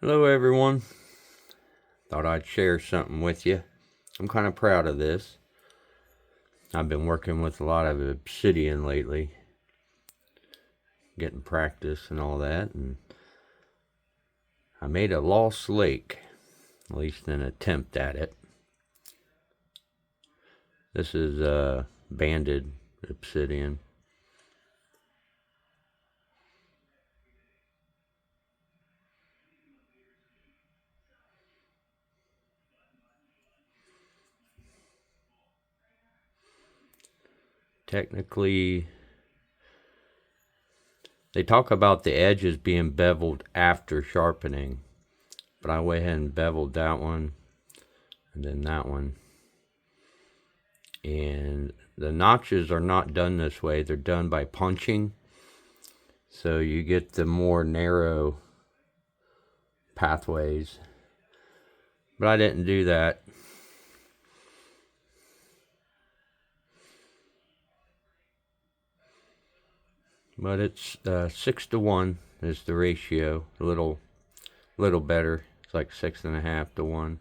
Hello everyone. Thought I'd share something with you. I'm kind of proud of this. I've been working with a lot of obsidian lately, getting practice and all that, and I made a lost lake, at least an attempt at it. This is banded obsidian. Technically, they talk about the edges being beveled after sharpening, but I went ahead and beveled that one and then that one. And the notches are not done this way, they're done by punching, so you get the more narrow pathways, but I didn't do that. But it's 6 to 1 is the ratio. A little better. It's like 6.5 to 1.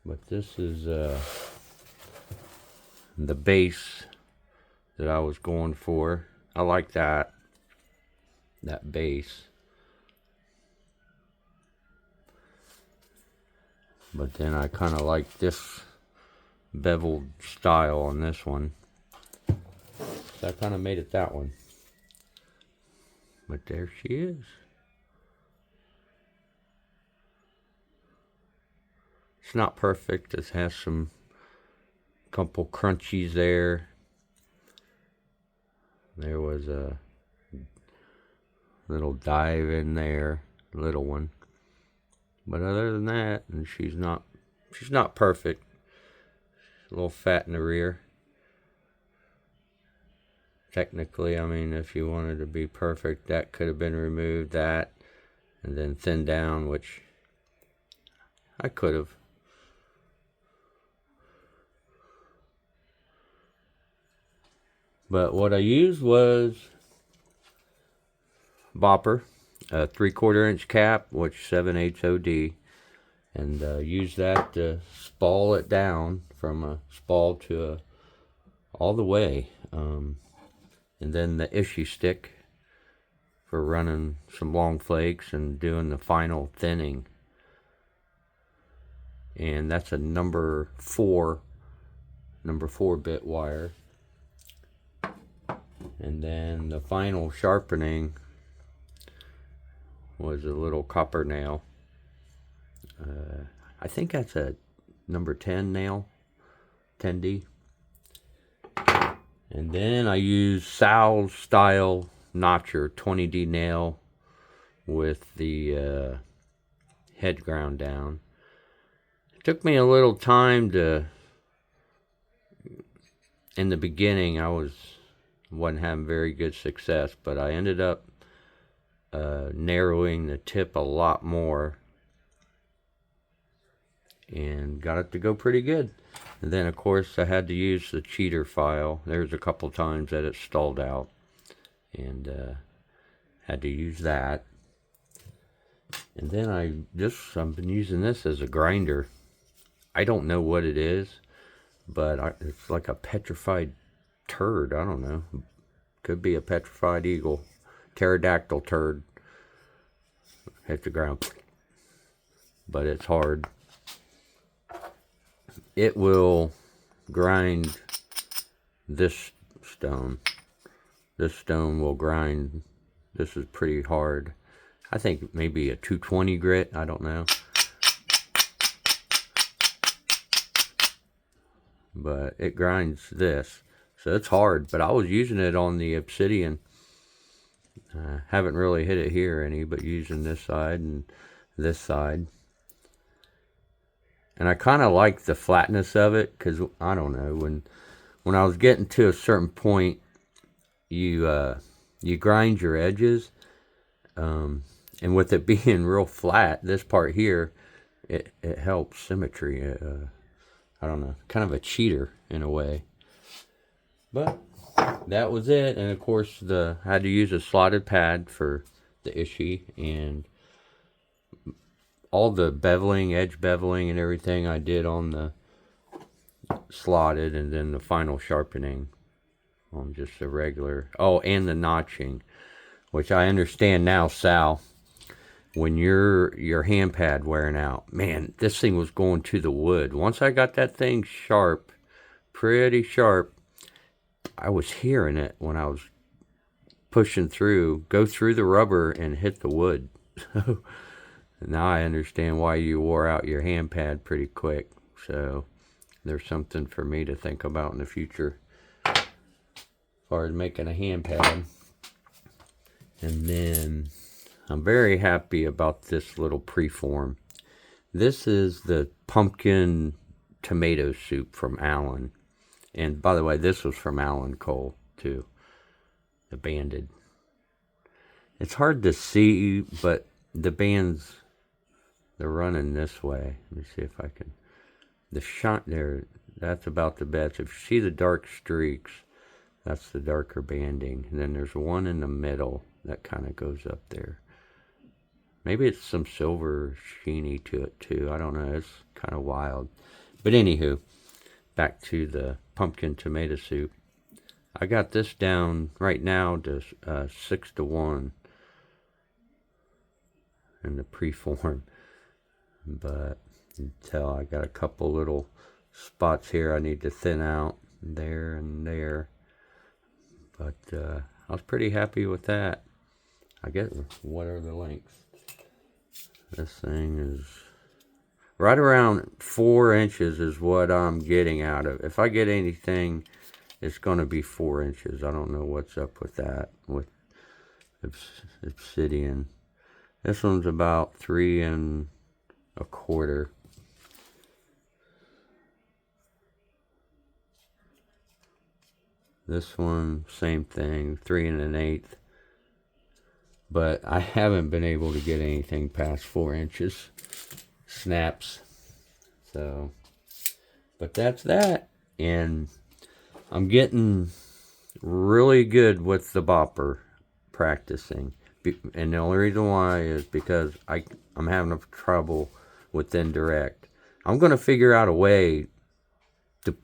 But this is the base that I was going for. I like that base. But then I kind of like this beveled style on this one. So I kind of made it that one. But there she is. It's not perfect. It has some couple crunchies there. There was a little dive in there, little one. But other than that, and she's not perfect. A little fat in the rear. Technically, I mean, if you wanted to be perfect, that could have been removed, that, and then thinned down, which I could have. But what I used was bopper, a 3/4 inch cap, which 7/8 OD, and used that to spall it down from a spall to all the way. And then the issue stick for running some long flakes and doing the final thinning. And that's a number 4 bit wire. And then the final sharpening was a little copper nail. I think that's a number 10 nail, 10D. And then I used Sal's style notcher, 20D nail with the head ground down. It took me a little time to, in the beginning I wasn't having very good success, but I ended up narrowing the tip a lot more and got it to go pretty good. And then of course I had to use the cheater file. There's a couple times that it stalled out, and had to use that. And then I've been using this as a grinder. I don't know what it is, but it's like a petrified turd. I don't know. Could be a petrified eagle, pterodactyl turd. Hit the ground, but it's hard. It will grind this stone. This stone will grind. This is pretty hard. I think maybe a 220 grit. I don't know. But it grinds this. So it's hard. But I was using it on the obsidian. Haven't really hit it here any, but using this side and this side. And I kind of like the flatness of it, because I don't know, when I was getting to a certain point, you grind your edges, and with it being real flat, this part here, it helps symmetry. I don't know, kind of a cheater in a way. But that was it. And of course, I had to use a slotted pad for the Ishii, and all the beveling, edge beveling and everything I did on the slotted, and then the final sharpening on just the regular. Oh, and the notching, which I understand now, Sal. When your hand pad wearing out, man, this thing was going to the wood. Once I got that thing sharp, pretty sharp, I was hearing it when I was pushing through, go through the rubber and hit the wood. So now I understand why you wore out your hand pad pretty quick. So there's something for me to think about in the future as far as making a hand pad. And then I'm very happy about this little preform. This is the pumpkin tomato soup from Allen. And by the way, this was from Allen Cole too. The banded. It's hard to see, but the bands, they're running this way. Let me see if I can. The shot there, that's about the best. If you see the dark streaks, that's the darker banding. And then there's one in the middle that kind of goes up there. Maybe it's some silver sheeny to it too. I don't know. It's kind of wild. But anywho, back to the pumpkin tomato soup. I got this down right now to 6-1 in the preform. But you can tell I got a couple little spots here I need to thin out there and there. But I was pretty happy with that. I guess, what are the lengths? This thing is right around 4 inches is what I'm getting out of. If I get anything, it's going to be 4 inches. I don't know what's up with that, with obsidian. This one's about 3 1/4. This one, same thing, 3 1/8. But I haven't been able to get anything past 4 inches snaps. So, but that's that. And I'm getting really good with the bopper practicing. And the only reason why is because I'm having trouble with indirect. I'm going to figure out a way to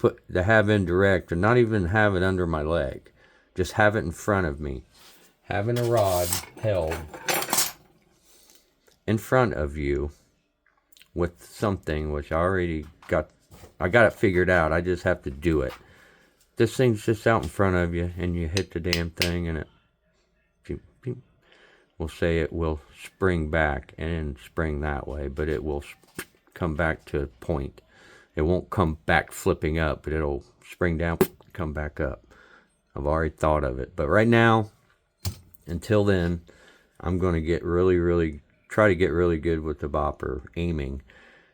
have indirect and not even have it under my leg. Just have it in front of me. Having a rod held in front of you with something, which I got it figured out. I just have to do it. This thing's just out in front of you, and you hit the damn thing, and we'll say it will spring back and spring that way, but it will come back to a point. It won't come back flipping up, but it'll spring down, come back up. I've already thought of it, but right now, until then, I'm going to try to get really good with the bopper aiming.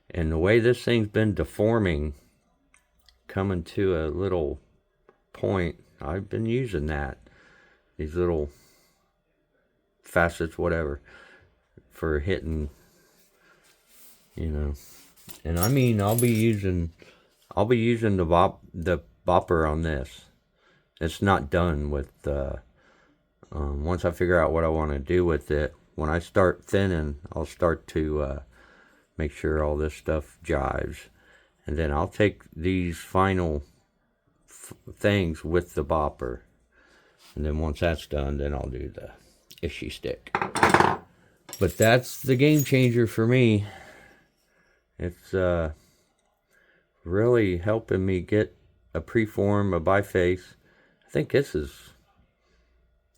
And the way this thing's been deforming, coming to a little point, I've been using that. These little facets, whatever, for hitting, And I mean, I'll be using the bopper on this. It's not done with once I figure out what I want to do with it, when I start thinning, I'll start to make sure all this stuff jives. And then I'll take these final things with the bopper. And then once that's done, then I'll do the Ishii stick. But that's the game changer for me. It's really helping me get a preform, a biface. I think this is,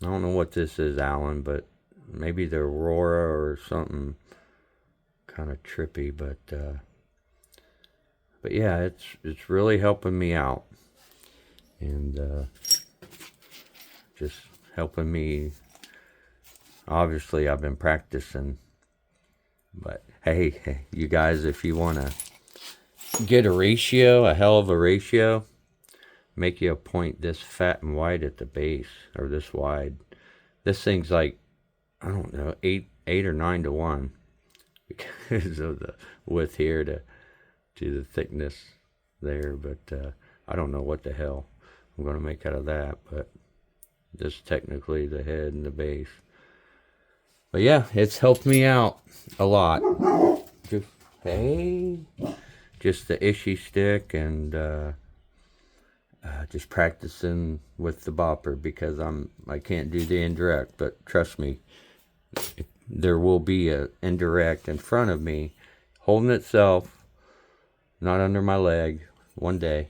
I don't know what this is, Alan, but maybe the Aurora or something kind of trippy, but yeah, it's really helping me out, and just helping me. Obviously, I've been practicing, but hey, you guys, if you want to get a ratio, a hell of a ratio, make you a point this fat and wide at the base, or this wide. This thing's like, I don't know, 8 or 9 to 1 because of the width here to the thickness there. But I don't know what the hell I'm going to make out of that. But this is technically the head and the base. But yeah, it's helped me out a lot. Just, hey, just the ishy stick and just practicing with the bopper, because I can't do the indirect. But trust me, there will be a indirect in front of me, holding itself, not under my leg, one day,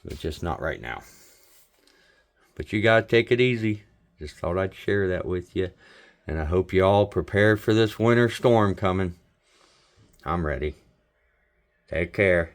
but just not right now. But you gotta take it easy. Just thought I'd share that with you, and I hope you all prepared for this winter storm coming. I'm ready. Take care.